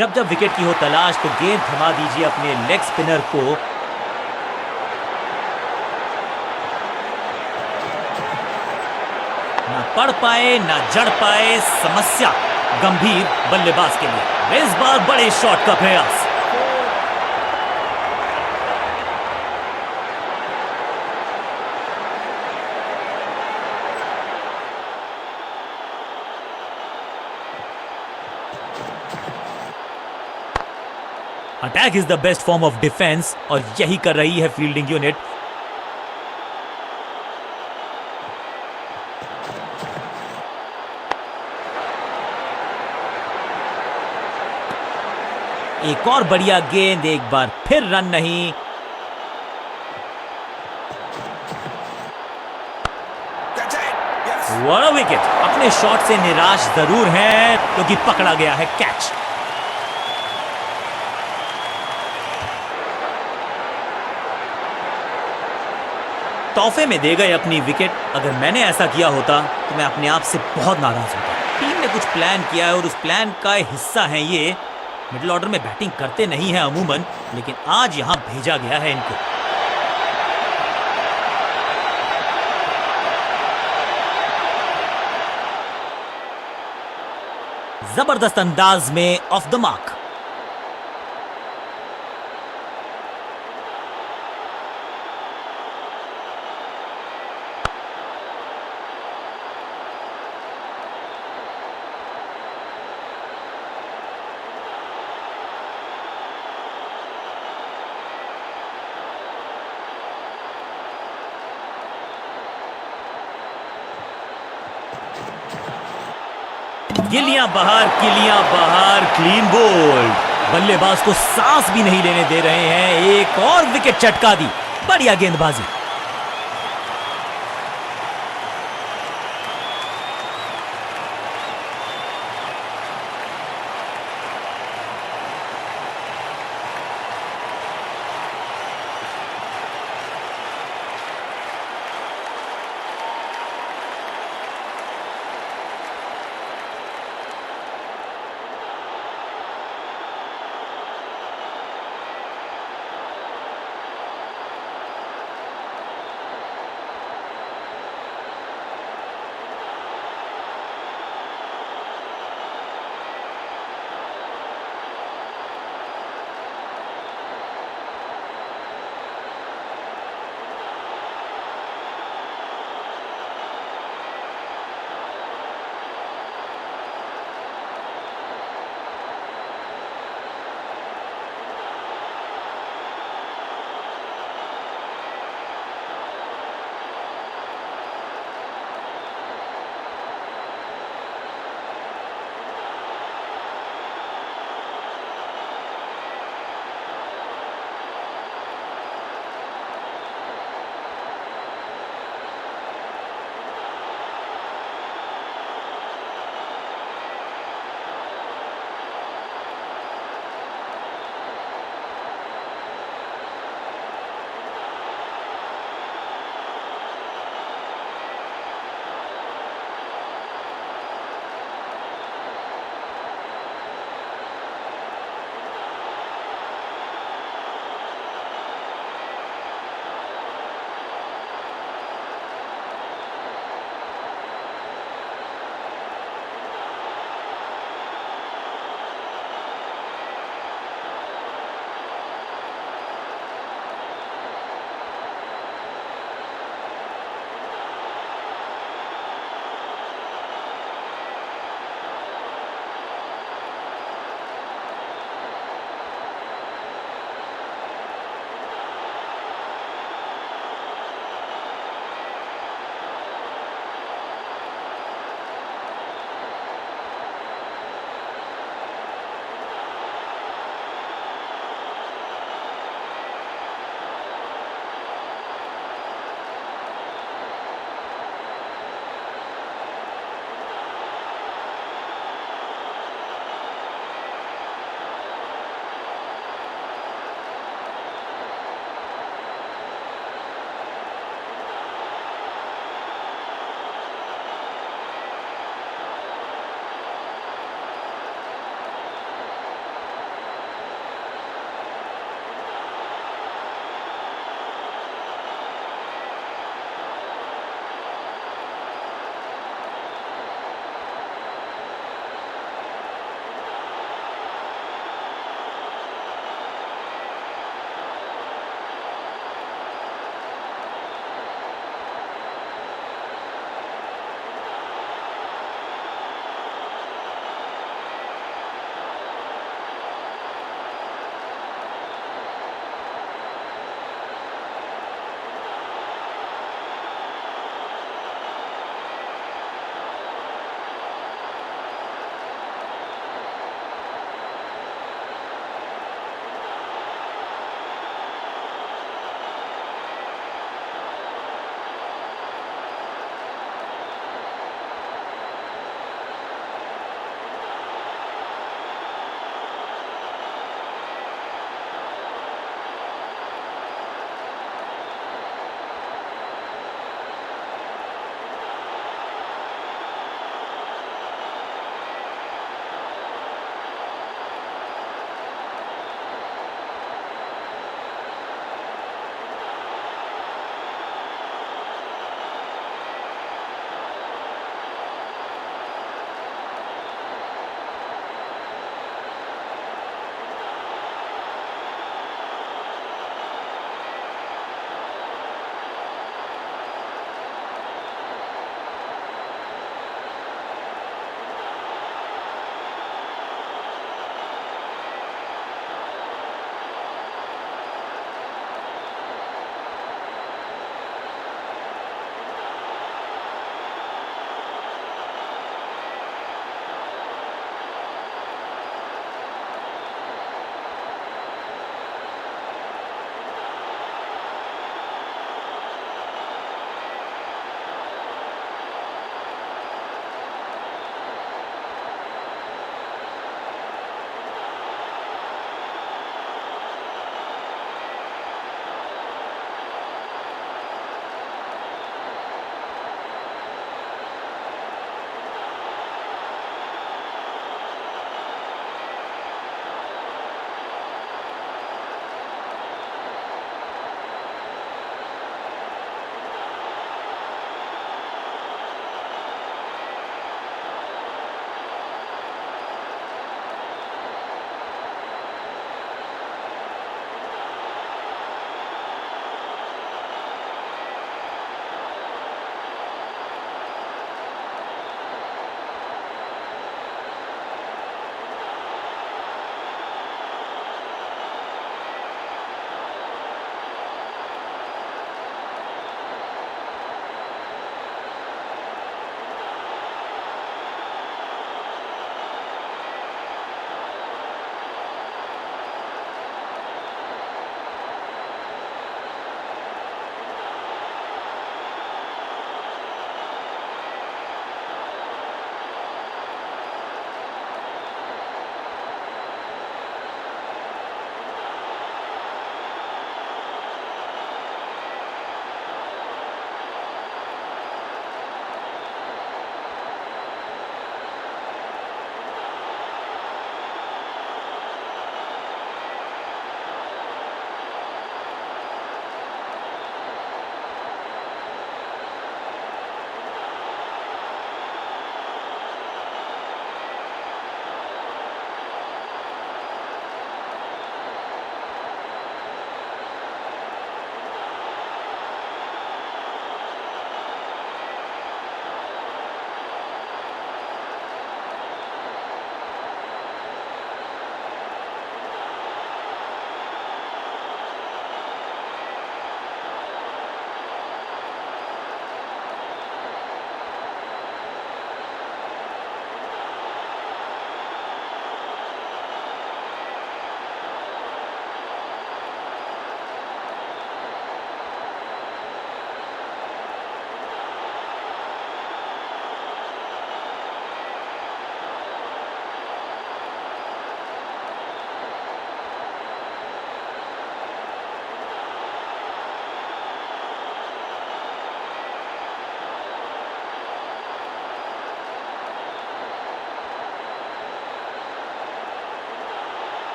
जब जब विकेट की हो तलाश तो गेंद थमा दीजिए अपने लेग स्पिनर को। ना पढ़ पाए ना जड़ पाए, समस्या गंभीर बल्लेबाज के लिए। इस बार बड़े शॉट का प्रयास। Attack is the best form of defence और यही कर रही है फील्डिंग यूनिट। एक और बढ़िया गेंद, एक बार फिर रन नहीं। What a wicket. अपने शॉट से निराश जरूर हैं क्योंकि पकड़ा गया है कैच। तोहफे में दे गए अपनी विकेट। अगर मैंने ऐसा किया होता तो मैं अपने आप से बहुत नाराज होता। टीम ने कुछ प्लान किया है और उस प्लान का हिस्सा है ये। मिडिल ऑर्डर में बैटिंग करते नहीं है अमूमन, लेकिन आज यहां भेजा गया है इनको। जबरदस्त अंदाज में ऑफ द मार्क। गिलियां बाहर, किलियां बाहर, क्लीन बोल्ड। बल्लेबाज को सांस भी नहीं लेने दे रहे हैं। एक और विकेट चटका दी। बढ़िया गेंदबाजी।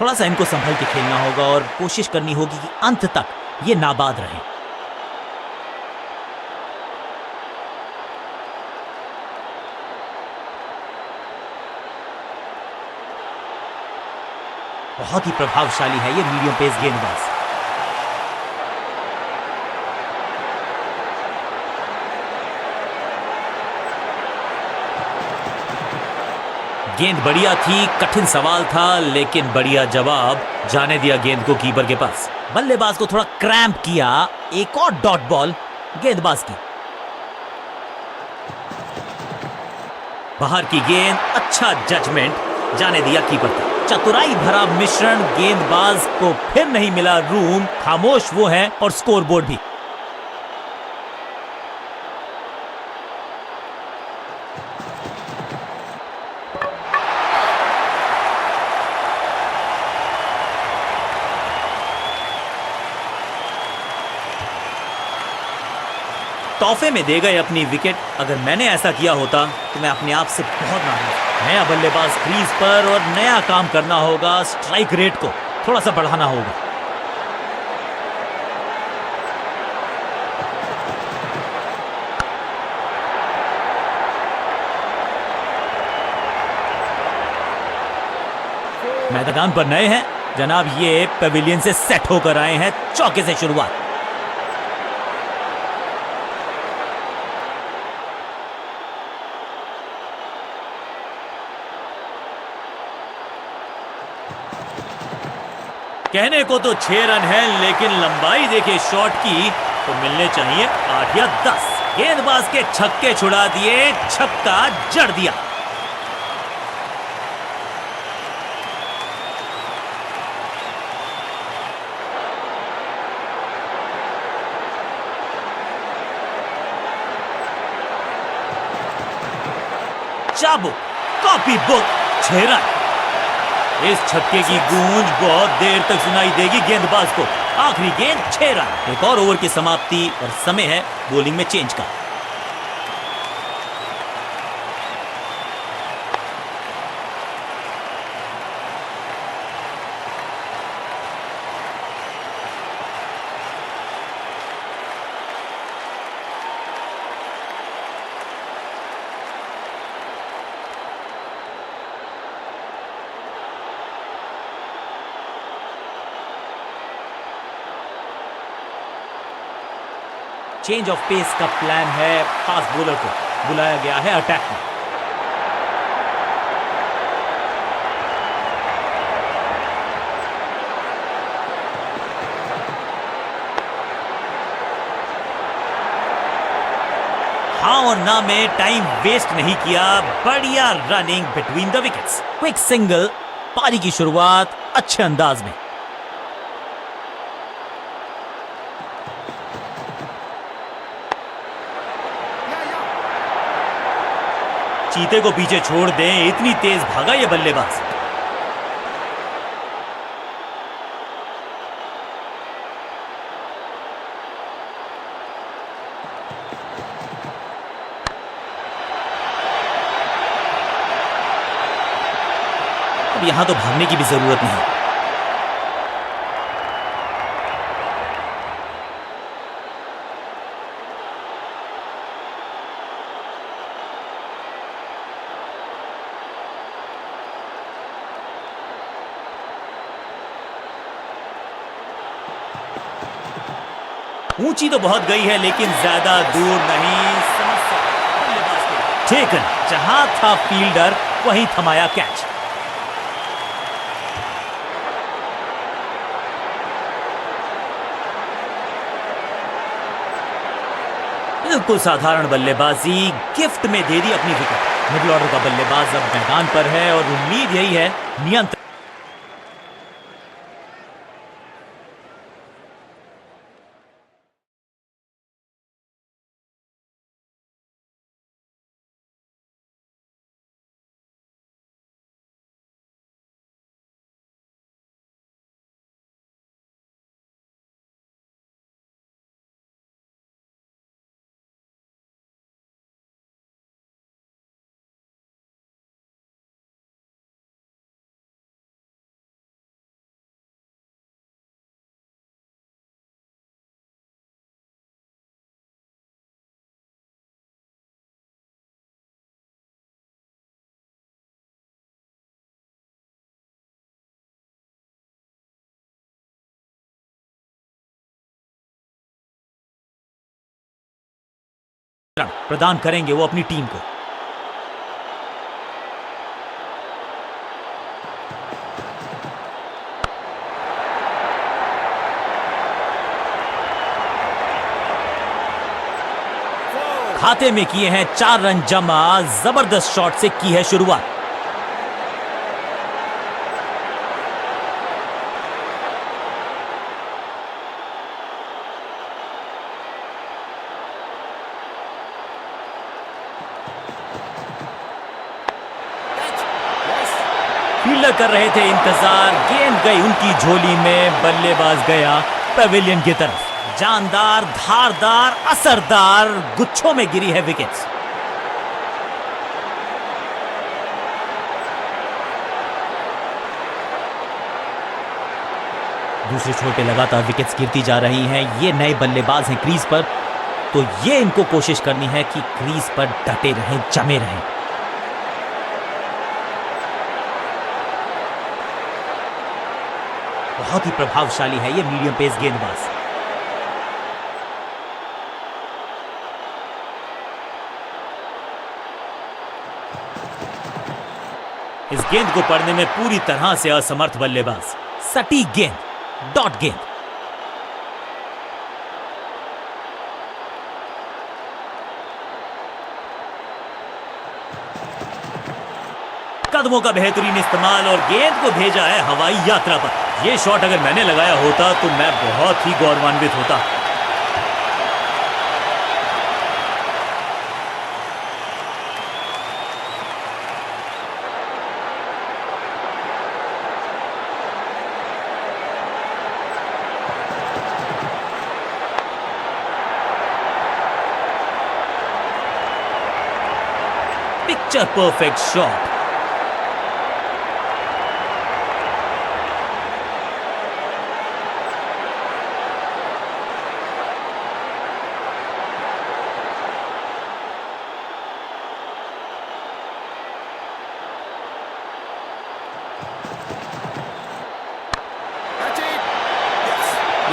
थोड़ा सा इनको संभल के खेलना होगा और कोशिश करनी होगी कि अंत तक ये नाबाद रहे। बहुत ही प्रभावशाली है ये मीडियम पेस गेंदबाज। गेंद बढ़िया थी, कठिन सवाल था, लेकिन बढ़िया जवाब। जाने दिया गेंद को कीपर के पास। बल्लेबाज को थोड़ा क्रैम्प किया। एक और डॉट बॉल गेंदबाज की। बाहर की गेंद, अच्छा जजमेंट। जाने दिया कीपर को। चतुराई भरा मिश्रण। गेंदबाज को फिर नहीं मिला रूम। खामोश वो है और स्कोरबोर्ड भी। तोहफे में दे गए अपनी विकेट। अगर मैंने ऐसा किया होता तो मैं अपने आप से बहुत नाराज। नया बल्लेबाज क्रीज पर और नया काम करना होगा। स्ट्राइक रेट को थोड़ा सा बढ़ाना होगा। मैदान पर नए हैं जनाब, ये पेविलियन से सेट होकर आए हैं। चौके से शुरुआत। कहने को तो 6 रन है, लेकिन लंबाई देखिए शॉट की तो मिलने चाहिए 8 या 10। गेंदबाज के छक्के छुड़ा दिए, छक्का जड़ दिया। चाबुक, कॉपी बुक, 6 रन। इस छक्के की गूंज बहुत देर तक सुनाई देगी गेंदबाज को। आखिरी गेंद, 6 रन। एक और ओवर की समाप्ति और समय है बॉलिंग में चेंज का। चेंज ऑफ पेस का प्लान है। फास्ट बॉलर को बुलाया गया है अटैक में। हाँ और ना में टाइम वेस्ट नहीं किया। बढ़िया running between the wickets. Quick single. पारी की शुरुआत अच्छे अंदाज में। चीते को पीछे छोड़ दें, इतनी तेज भागा ये बल्लेबाज। अब यहां तो भागने की भी जरूरत नहीं। ऊंची तो बहुत गई है, लेकिन ज्यादा दूर नहीं। ठीक है, जहां था फील्डर वहीं थमाया कैच। बिल्कुल साधारण बल्लेबाजी, गिफ्ट में दे दी अपनी विकेट। मिडिल ऑर्डर का बल्लेबाज अब मैदान पर है और उम्मीद यही है नियंत्रण। प्रदान करेंगे वो अपनी टीम को। खाते में किए हैं 4 रन जमा। जबरदस्त शॉट से की है शुरुआत। फील्डर कर रहे थे इंतजार, गेंद गई उनकी झोली में, बल्लेबाज गया पवेलियन की तरफ। जानदार, धारदार, असरदार गुच्छों में गिरी है विकेट्स। दूसरे छोर पे लगातार विकेट्स गिरती जा रही हैं। ये नए बल्लेबाज हैं क्रीज पर, तो ये इनको कोशिश करनी है कि क्रीज पर डटे रहें, जमे रहें। बहुत ही प्रभावशाली है ये मीडियम पेस गेंदबाज। इस गेंद को पढ़ने में पूरी तरह से असमर्थ बल्लेबाज। सटीक गेंद, डॉट गेंद। कदमों का बेहतरीन इस्तेमाल और गेंद को भेजा है हवाई यात्रा पर। यह शॉट अगर मैंने लगाया होता तो मैं बहुत ही गौरवान्वित होता। Picture perfect shot.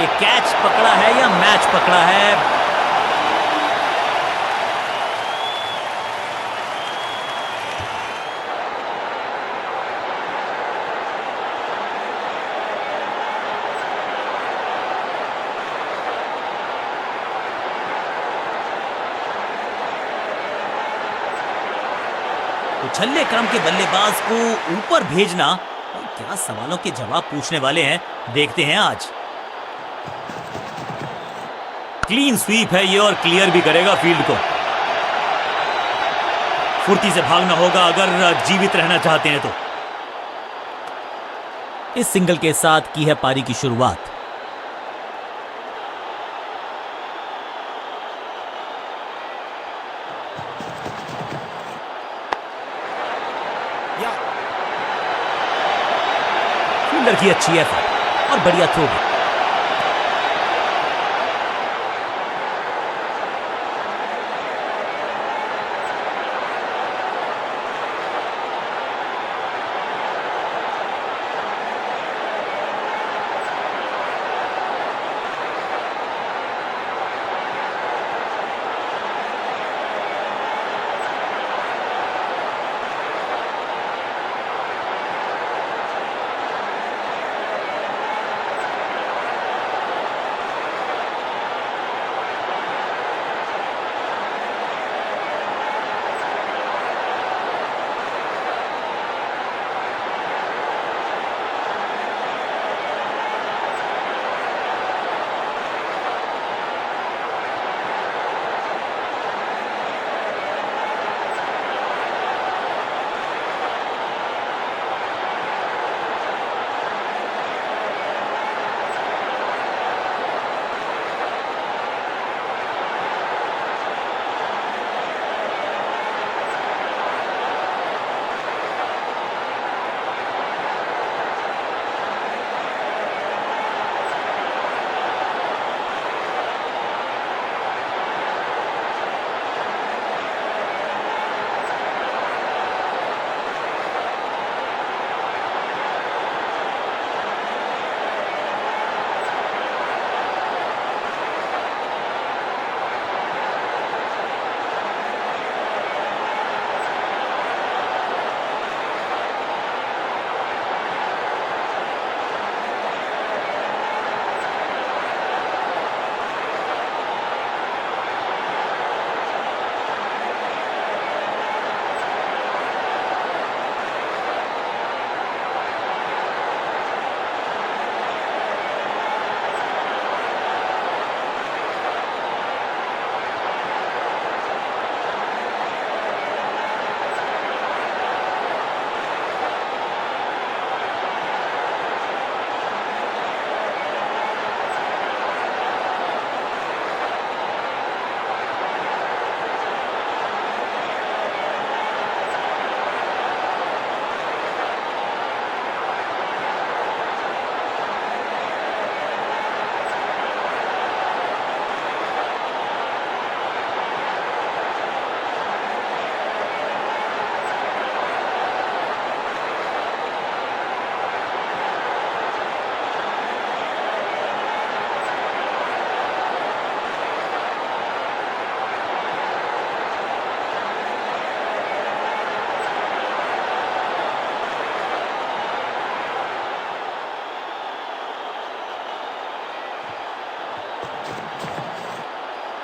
ये कैच पकड़ा है या मैच पकड़ा है? उछल्ले क्रम के बल्लेबाज को ऊपर भेजना, क्या सवालों के जवाब पूछने वाले हैं, देखते हैं आज। क्लीन स्वीप है ये और क्लियर भी करेगा फील्ड को। फुर्ती से भागना होगा अगर जीवित रहना चाहते हैं तो। इस सिंगल के साथ की है पारी की शुरुआत। फील्डर की अच्छी एफर्ट और बढ़िया थ्रो भी।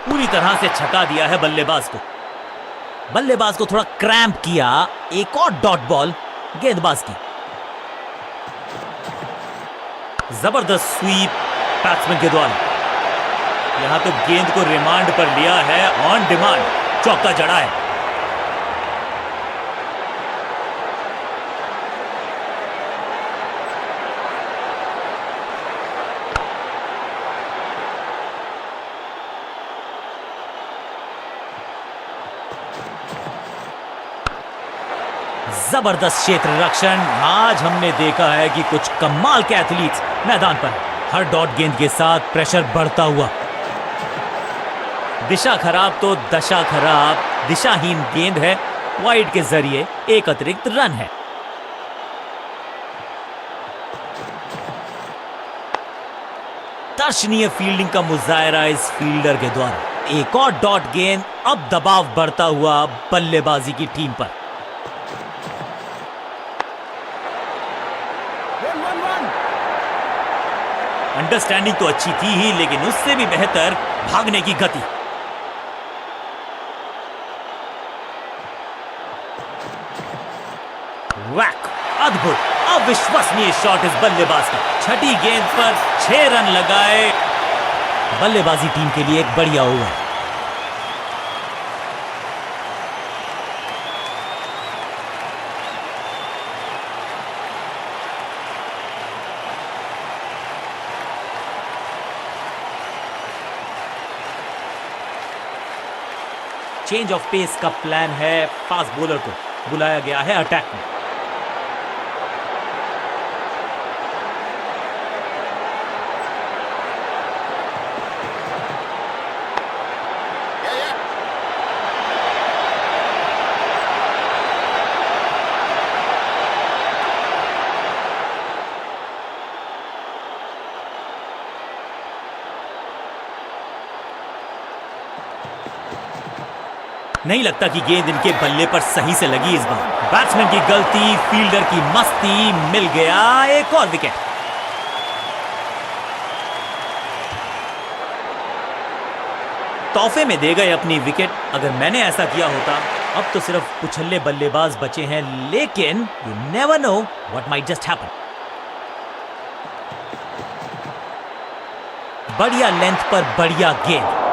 पूरी तरह से छका दिया है बल्लेबाज को। बल्लेबाज को थोड़ा क्रैम्प किया। एक और डॉट बॉल गेंदबाज की। जबरदस्त स्वीप बैट्समैन के द्वारा। यहां तो गेंद को रिमांड पर लिया है, ऑन डिमांड चौका जड़ा है। जबरदस्त क्षेत्र रक्षण। आज हमने देखा है कि कुछ कमाल के एथलीट्स मैदान पर। हर डॉट गेंद के साथ प्रेशर बढ़ता हुआ। दिशा खराब तो दशा खराब। दिशाहीन गेंद है, वाइड के जरिए एक अतिरिक्त रन है। दर्शनीय फील्डिंग का मुजाहरा इस फील्डर के द्वारा। एक और डॉट गेंद। अब दबाव बढ़ता हुआ बल्लेबाजी की टीम पर। अंडरस्टैंडिंग तो अच्छी थी ही, लेकिन उससे भी बेहतर भागने की गति। वैक! अद्भुत, अविश्वसनीय शॉट इस बल्लेबाज का। छठी गेंद पर 6 रन लगाए। बल्लेबाजी टीम के लिए एक बढ़िया ओवर। चेंज ऑफ पेस का प्लान है। फास्ट बॉलर को बुलाया गया है अटैक में। नहीं लगता कि गेंद इनके बल्ले पर सही से लगी इस बार। बैट्समैन की गलती, फील्डर की मस्ती, मिल गया एक और विकेट। तोहफे में दे गए अपनी विकेट। अगर मैंने ऐसा किया होता। अब तो सिर्फ उछल्ले बल्लेबाज बचे हैं, लेकिन you never know what might just happen. बढ़िया लेंथ पर बढ़िया गेंद।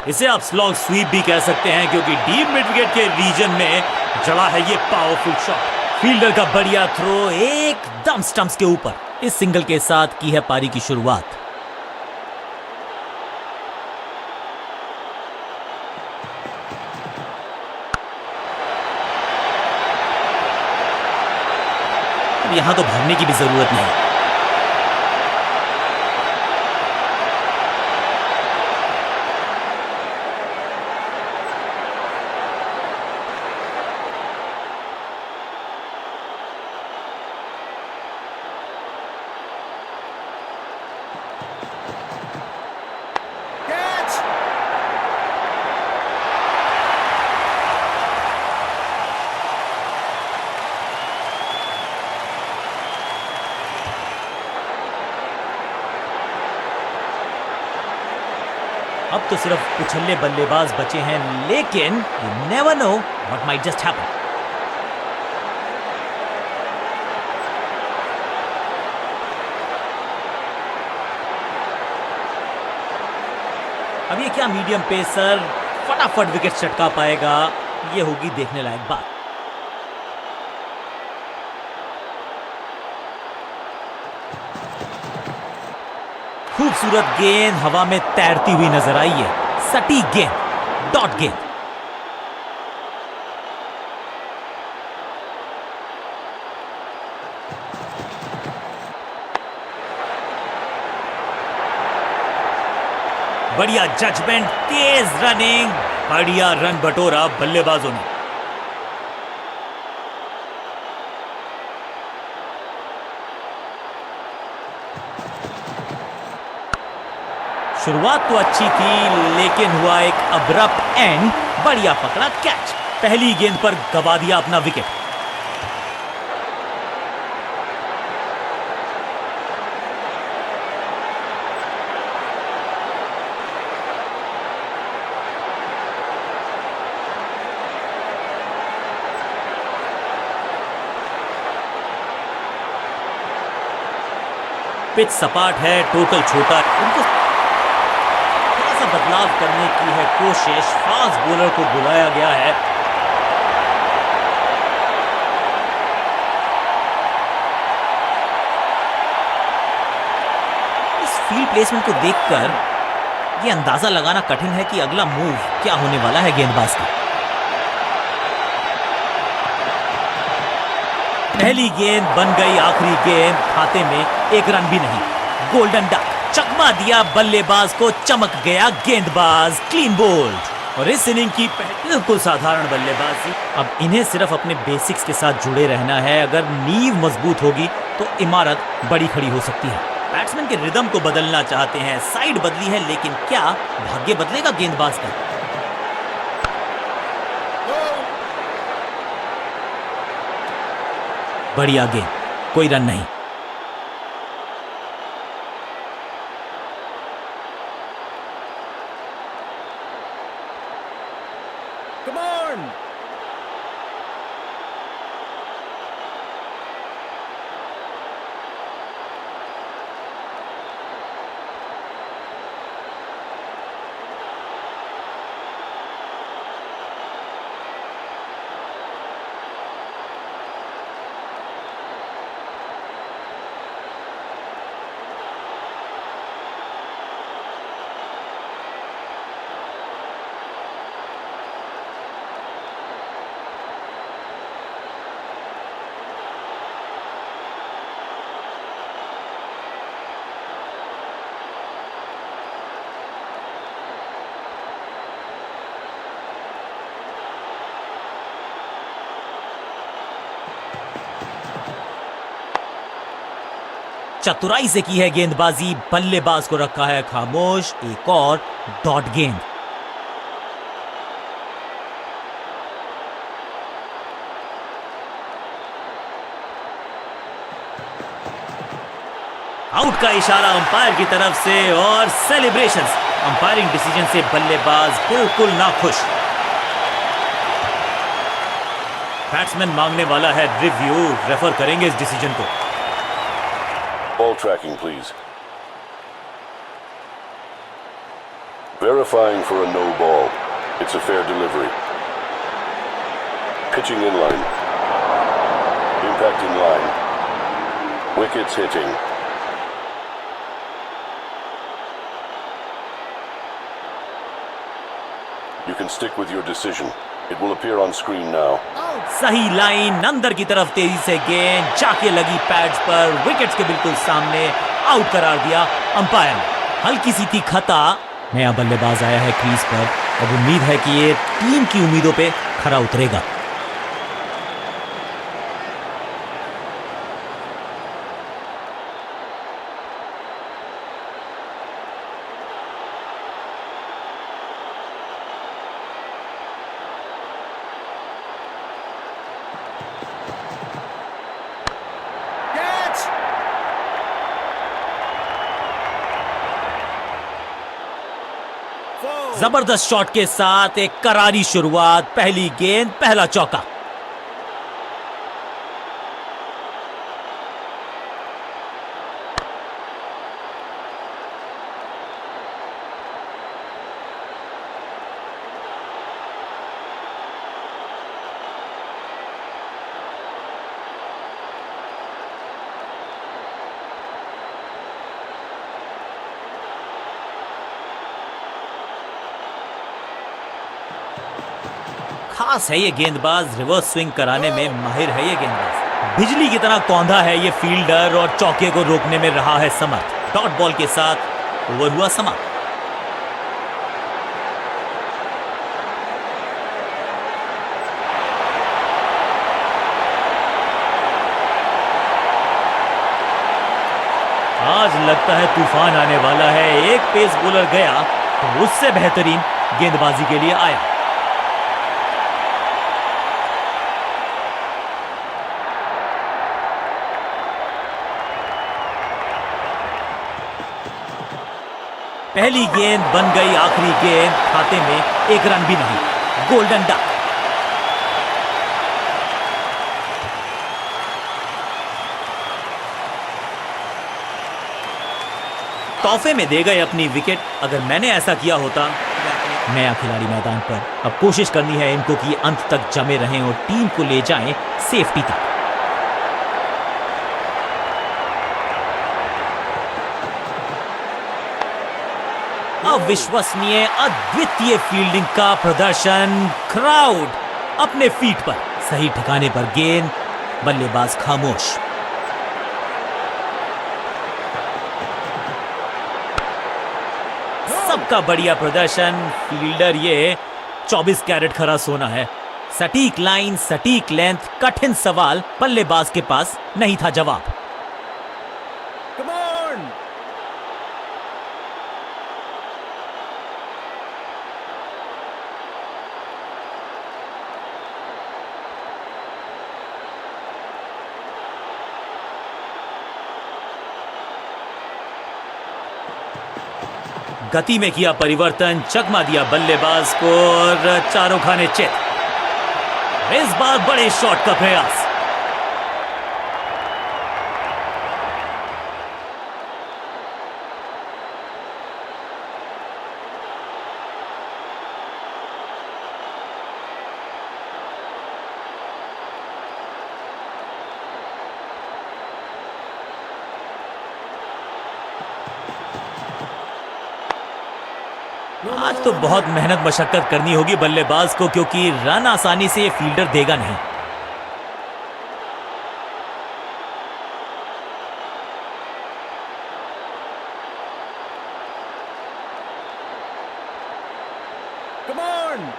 इसे आप स्लॉग स्वीप भी कह सकते हैं, क्योंकि डीप मिड विकेट के रीजन में जड़ा है ये पावरफुल शॉट। फील्डर का बढ़िया थ्रो एकदम स्टंप्स के ऊपर। इस सिंगल के साथ की है पारी की शुरुआत। यहां तो भागने की भी जरूरत नहीं। अब तो सिर्फ उछल्ले बल्लेबाज बचे हैं, लेकिन you never know what might just happen. अब ये क्या मीडियम पेसर फटाफट विकेट चटका पाएगा, ये होगी देखने लायक बात। खूबसूरत गेंद हवा में तैरती हुई नजर आई है। सटीक गेंद, डॉट गेंद। बढ़िया जजमेंट, तेज रनिंग, बढ़िया रन बटोरा बल्लेबाजों ने। शुरुआत तो अच्छी थी, लेकिन हुआ एक अब्रप्ट एंड। बढ़िया पकड़ा कैच। पहली गेंद पर गवा दिया अपना विकेट। पिच सपाट है, टोटल छोटा, उनको थोड़ा सा बदलाव करने की है कोशिश। फास्ट बॉलर को बुलाया गया है। इस फील्ड प्लेसमेंट को देखकर यह अंदाजा लगाना कठिन है कि अगला मूव क्या होने वाला है गेंदबाज का। पहली गेंद बन गई आखिरी गेंद, खाते में एक रन भी नहीं। गोल्डन डक, चकमा दिया बल्लेबाज को, चमक गया गेंदबाज, क्लीन बोल्ड। और इस इनिंग की बिल्कुल साधारण बल्लेबाजी। अब इन्हें सिर्फ अपने बेसिक्स के साथ जुड़े रहना है। अगर नींव मजबूत होगी तो इमारत बड़ी खड़ी हो सकती है। बैट्समैन के रिदम को बदलना चाहते हैं, साइड बदली है, लेकिन क्या भाग्य बदलेगा गेंदबाज का? बढ़िया गेंद, कोई रन नहीं। Come on! चतुराई से की है गेंदबाजी, बल्लेबाज को रखा है खामोश। एक और डॉट गेंद। आउट का इशारा अंपायर की तरफ से और सेलिब्रेशंस। अंपायरिंग डिसीजन से बल्लेबाज बिल्कुल नाखुश। बैट्समैन मांगने वाला है रिव्यू, रेफर करेंगे इस डिसीजन को। Ball tracking, please. Verifying for a no ball. It's a fair delivery. Pitching in line. Impact in line. Wickets hitting. You can stick with your decision. It will appear on screen now. सही line, अंदर की तरफ तेजी से गेंद जाके लगी pads पर, विकेट्स के बिल्कुल सामने, आउट करार दिया अंपायर ने। हल्की सी थी खता। नया बल्लेबाज आया है क्रीज पर। अब उम्मीद है कि ये टीम की उम्मीदों पे खरा उतरेगा। जबरदस्त शॉट के साथ एक करारी शुरुआत। पहली गेंद, पहला चौका। खास है ये गेंदबाज, रिवर्स स्विंग कराने में माहिर है ये गेंदबाज। बिजली की तरह कौंधा है ये फील्डर और चौके को रोकने में रहा है समर्थ। डॉट बॉल के साथ ओवर हुआ समाप्त। आज लगता है तूफान आने वाला है। एक पेस बॉलर गया तो उससे बेहतरीन गेंदबाजी के लिए आया। पहली गेंद बन गई आखिरी गेंद, खाते में एक रन भी नहीं। Golden duck. तोहफे में दे गए अपनी विकेट। अगर मैंने ऐसा किया होता। नया खिलाड़ी मैदान पर। अब कोशिश करनी है इनको कि अंत तक जमे रहें और टीम को ले जाएं सेफ्टी तक। अविश्वसनीय, अद्वितीय फील्डिंग का प्रदर्शन। क्राउड अपने फीट पर, सही ठिकाने पर गेंद, बल्लेबाज खामोश। सबका बढ़िया प्रदर्शन। फील्डर ये 24 कैरेट खरा सोना है। सटीक लाइन, सटीक लेंथ, कठिन सवाल, बल्लेबाज के पास नहीं था जवाब। Come on! गति में किया परिवर्तन, चकमा दिया बल्लेबाज को और चारों खाने चित। इस बार बड़े शॉट का प्रयास। आज तो बहुत मेहनत मशक्कत करनी होगी बल्लेबाज को, क्योंकि रन आसानी से ये फील्डर देगा नहीं। Come on!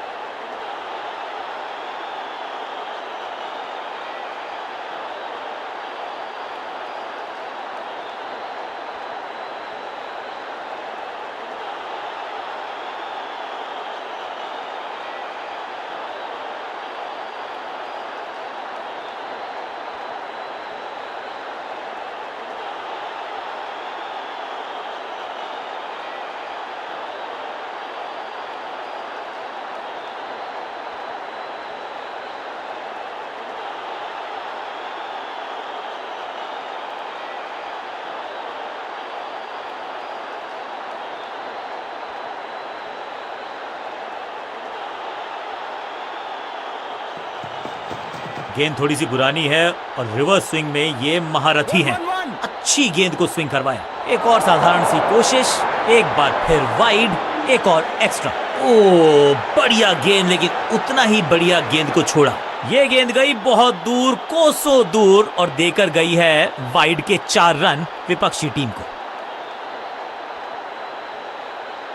गेंद थोड़ी सी पुरानी है और रिवर्स स्विंग में ये महारथी हैं। अच्छी गेंद को स्विंग करवाया। एक और साधारण सी कोशिश, एक बार फिर वाइड, एक और एक्स्ट्रा। ओ बढ़िया गेंद, लेकिन उतना ही बढ़िया गेंद को छोड़ा। ये गेंद गई बहुत दूर, कोसों दूर, और देकर गई है वाइड के 4 रन विपक्षी टीम को।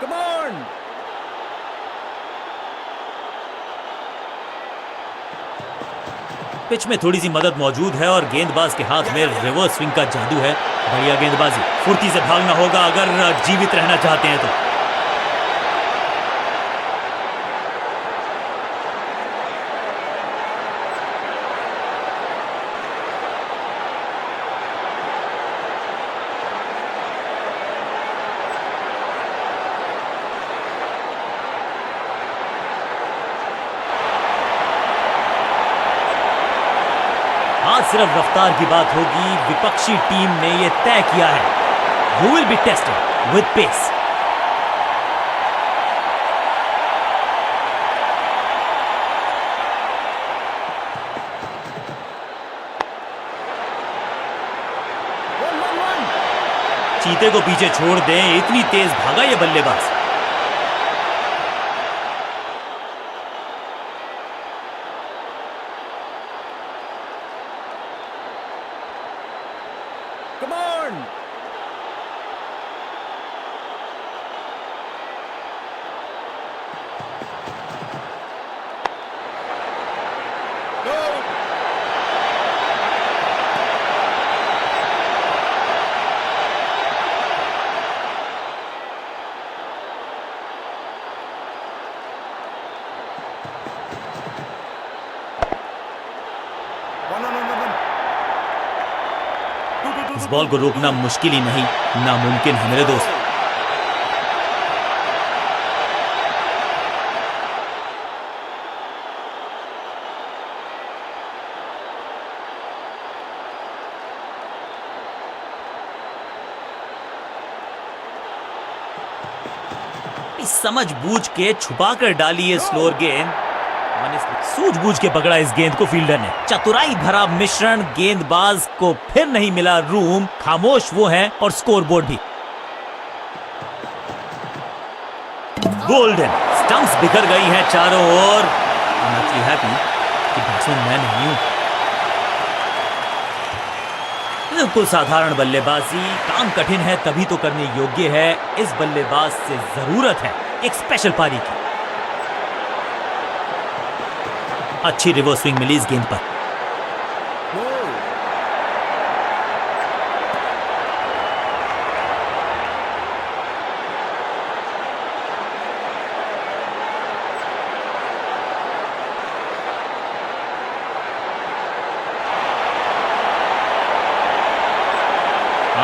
Come on! पिच में थोड़ी सी मदद मौजूद है और गेंदबाज के हाथ में रिवर्स स्विंग का जादू है। बढ़िया गेंदबाजी। फुर्ती से भागना होगा अगर जीवित रहना चाहते हैं तो। आज सिर्फ रफ्तार की बात होगी। विपक्षी टीम ने यह तय किया है, you will be tested with pace. चीते को पीछे छोड़ दें, इतनी तेज भागा ये बल्लेबाज। Come on! Go! इस बॉल को रोकना मुश्किल ही नहीं, नामुमकिन है मेरे दोस्त। समझबूझ के छुपा कर डाली ये स्लोअर गेंद। सूझबूझ के पकड़ा इस गेंद को फील्डर ने। चतुराई भरा मिश्रण, गेंदबाज को फिर नहीं मिला रूम, खामोश वो है और स्कोरबोर्ड भी। गोल्डन स्टंप्स बिखर गई हैं चारों ओर। I'm actually happy कि बैट्समैन मैं नहीं हूं। बिल्कुल साधारण बल्लेबाजी, काम कठिन है तभी तो करने योग्य है। इस बल्लेबाज से जरूरत है एक स्पेशल पारी की। अच्छी रिवर्स स्विंग मिली इस गेंद पर।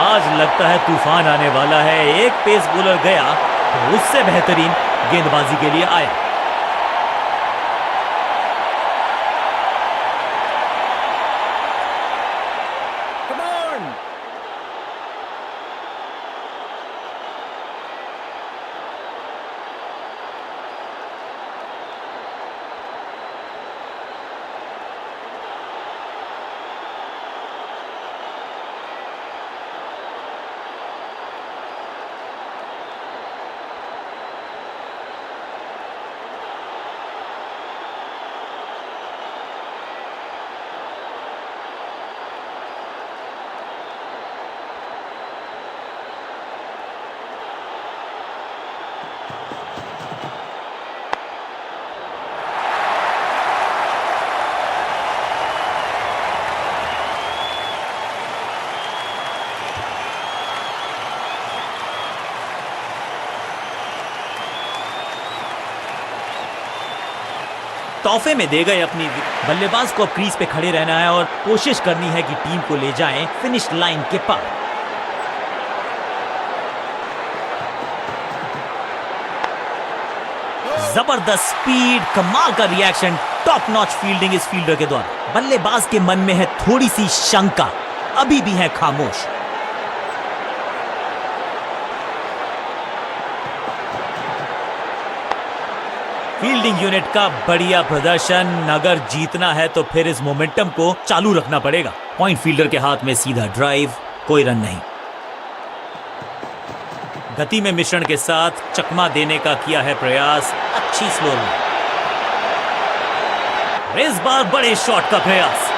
आज लगता है तूफान आने वाला है। एक पेस बॉलर गया तो उससे बेहतरीन गेंदबाजी के लिए आया। Come on! तोहफे में दे गए अपनी। बल्लेबाज को अब क्रीज पे खड़े रहना है और कोशिश करनी है कि टीम को ले जाएं फिनिश लाइन के पार। जबरदस्त स्पीड, कमाल का रिएक्शन, टॉप नॉच फील्डिंग इस फील्डर के द्वारा। बल्लेबाज के मन में है थोड़ी सी शंका, अभी भी है खामोश। फील्डिंग यूनिट का बढ़िया प्रदर्शन। अगर जीतना है तो फिर इस मोमेंटम को चालू रखना पड़ेगा। पॉइंट फील्डर के हाथ में सीधा ड्राइव, कोई रन नहीं। गति में मिश्रण के साथ चकमा देने का किया है प्रयास। अच्छी स्लो रन। इस बार बड़े शॉट का प्रयास।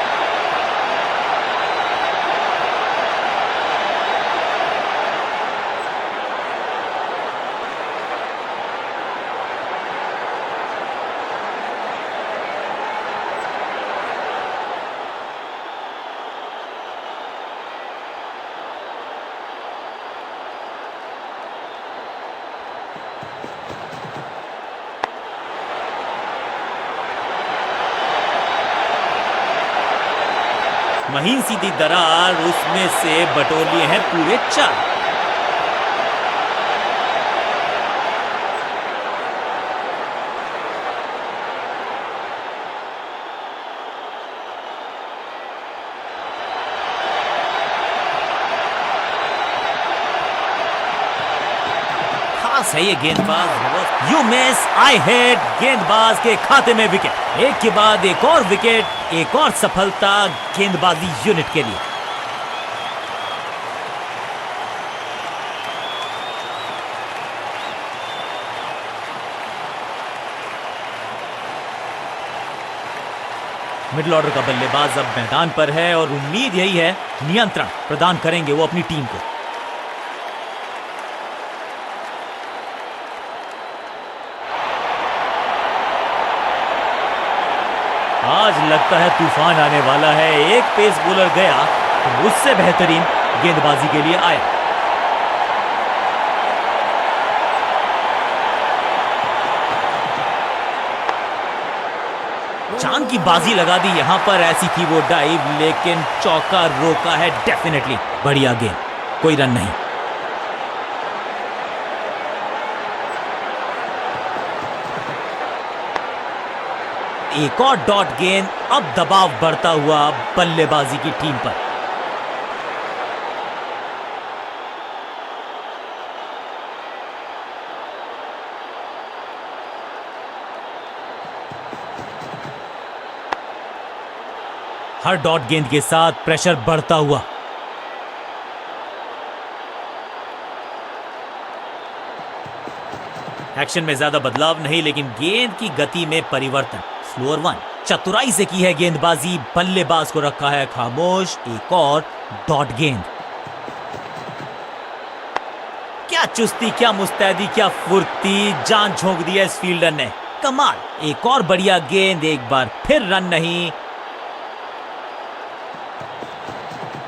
महीन सीधी दरार, उसमें से बटोर लिए हैं पूरे 4। खास है ये गेंदबाज। You miss, I hit. गेंदबाज के खाते में विकेट। एक के बाद एक और विकेट, एक और सफलता गेंदबाजी यूनिट के लिए। मिडिल ऑर्डर का बल्लेबाज अब मैदान पर है और उम्मीद यही है नियंत्रण प्रदान करेंगे वो अपनी टीम को। आज लगता है तूफान आने वाला है। एक पेस बॉलर गया तो उससे बेहतरीन गेंदबाजी के लिए आया। चांद की बाजी लगा दी यहां पर। ऐसी थी वो डाइव, लेकिन चौका रोका है डेफिनेटली। बढ़िया गेंद, कोई रन नहीं। एक और डॉट गेंद। अब दबाव बढ़ता हुआ बल्लेबाजी की टीम पर। हर डॉट गेंद के साथ प्रेशर बढ़ता हुआ। एक्शन में ज्यादा बदलाव नहीं, लेकिन गेंद की गति में परिवर्तन। Slower one. चतुराई से की है गेंदबाजी, बल्लेबाज को रखा है खामोश। एक और डॉट गेंद। क्या चुस्ती, क्या मुस्तैदी, क्या फुर्ती, जान झोंक दी है इस फील्डर ने। कमाल। एक और बढ़िया गेंद, एक बार फिर रन नहीं।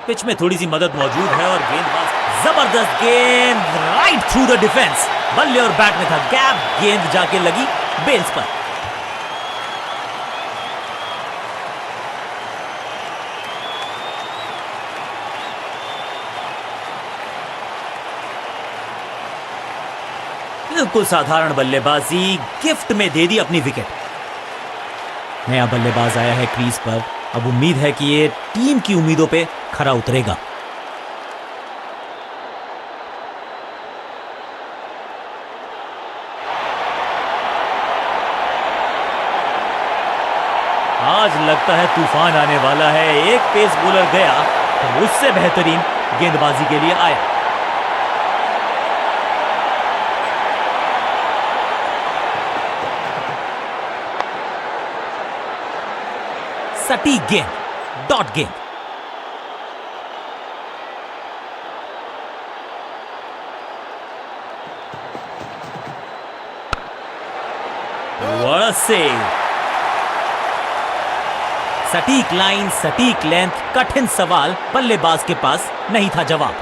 पिच में थोड़ी सी मदद मौजूद है और गेंदबाज। जबरदस्त गेंद, राइट थ्रू द डिफेंस। बल्ले और बैट में था गैप, गेंद जाके लगी बेल्स पर। बिल्कुल साधारण बल्लेबाजी, गिफ्ट में दे दी अपनी विकेट। नया बल्लेबाज आया है क्रीज पर। अब उम्मीद है कि ये टीम की उम्मीदों पे खरा उतरेगा। आज लगता है तूफान आने वाला है। एक पेस बॉलर गया तो उससे बेहतरीन गेंदबाजी के लिए आया। सटीक गेंद, डॉट गेंद। What a save! सटीक लाइन, सटीक लेंथ, कठिन सवाल, बल्लेबाज के पास नहीं था जवाब।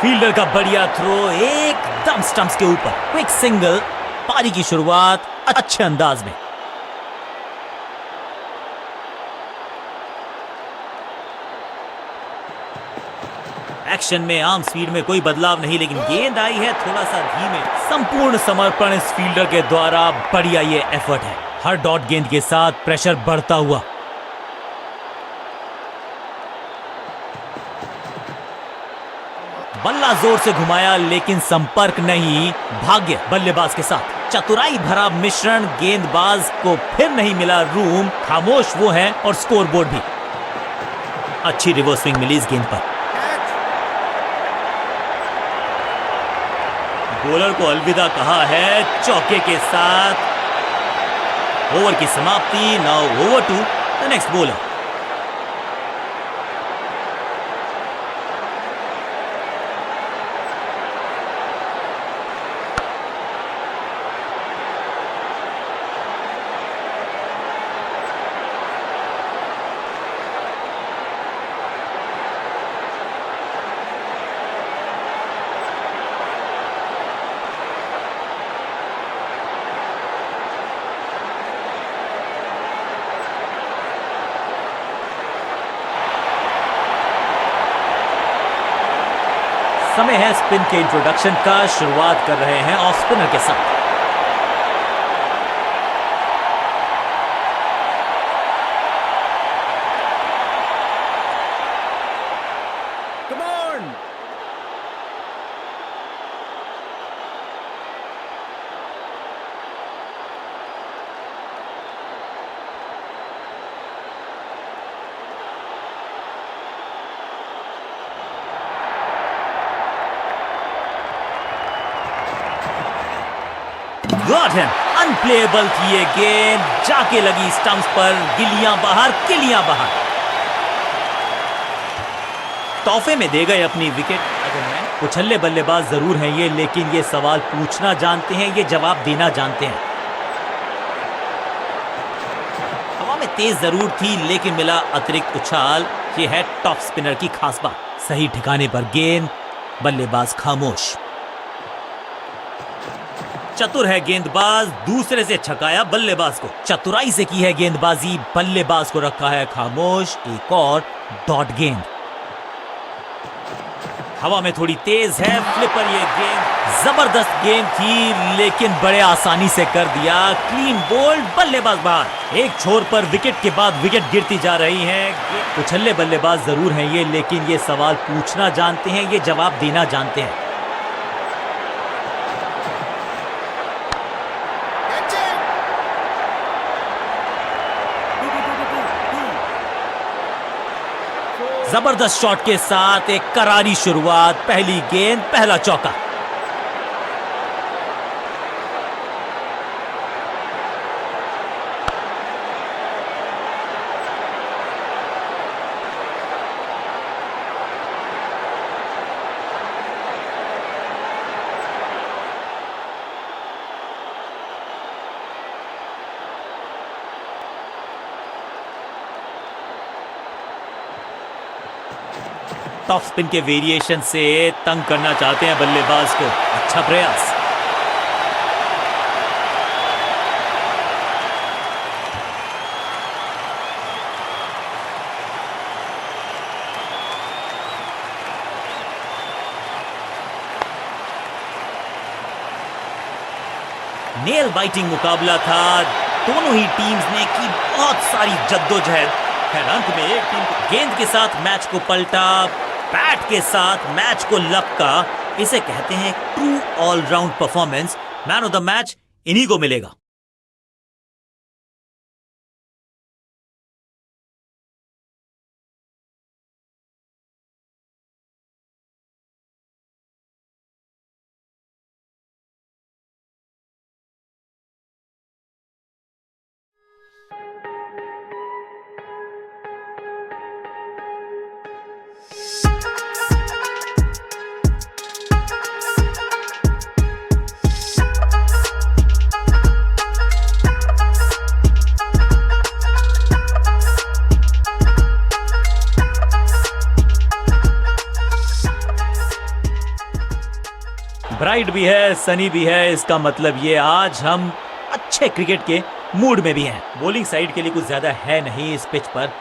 फील्डर का बढ़िया थ्रो, एकदम स्टंप्स के ऊपर। Quick single. पारी की शुरुआत अच्छे अंदाज में। एक्शन में आम स्पीड में कोई बदलाव नहीं, लेकिन गेंद आई है थोड़ा सा धीमे। संपूर्ण समर्पण इस फील्डर के द्वारा। बढ़िया ये एफर्ट है। हर डॉट गेंद के साथ प्रेशर बढ़ता हुआ। बल्ला जोर से घुमाया, लेकिन संपर्क नहीं। भाग्य बल्लेबाज के साथ। चतुराई भरा मिश्रण, गेंदबाज को फिर नहीं मिला रूम। खामोश वो है और स्कोरबोर्ड भी। अच्छी रिवर्स स्विंग मिली इस गेंद पर। बॉलर को अलविदा कहा है चौके के साथ। ओवर की समाप्ति। Now over to the next bowler. समय है स्पिन के इंट्रोडक्शन का। शुरुआत कर रहे हैं ऑफ स्पिनर के साथ। Come on! Got him! Unplayable थी ये गेंद, जाके लगी स्टंप्स पर। गिलियां बाहर, किलियां बाहर। तोहफे में दे गए अपनी विकेट। अगर मैं उछल्ले बल्लेबाज जरूर हैं ये, लेकिन ये सवाल पूछना जानते हैं, ये जवाब देना जानते हैं। हवा में तेज जरूर थी, लेकिन मिला अतिरिक्त उछाल। ये है टॉप स्पिनर की खास बात। सही ठिकाने पर गेंद, बल्लेबाज खामोश। चतुर है गेंदबाज, दूसरे से छकाया बल्लेबाज को। चतुराई से की है गेंदबाजी, बल्लेबाज को रखा है खामोश। एक और डॉट गेंद। हवा में थोड़ी तेज है, फ्लिपर ये गेंद। जबरदस्त गेंद थी, लेकिन बड़े आसानी से कर दिया। क्लीन बोल्ड, बल्लेबाज बाहर। एक छोर पर विकेट के बाद विकेट गिरती जा रही है। उछल्ले बल्लेबाज जरूर हैं ये, लेकिन ये सवाल पूछना जानते हैं, ये जवाब देना जानते हैं। जबरदस्त शॉट के साथ एक करारी शुरुआत, पहली गेंद पहला चौका। टॉप स्पिन के वेरिएशन से तंग करना चाहते हैं बल्लेबाज को। अच्छा प्रयास। नेल बाइटिंग मुकाबला था। दोनों ही टीम्स ने की बहुत सारी जद्दोजहद। खैर अंत में एक टीम गेंद के साथ मैच को पलटा, बैट के साथ मैच को लपका। इसे कहते हैं true all round performance. Man of the match इन्हीं को मिलेगा। ब्राइट भी है, सनी भी है। इसका मतलब ये आज हम अच्छे क्रिकेट के मूड में भी हैं। बॉलिंग साइड के लिए कुछ ज्यादा है नहीं इस पिच पर।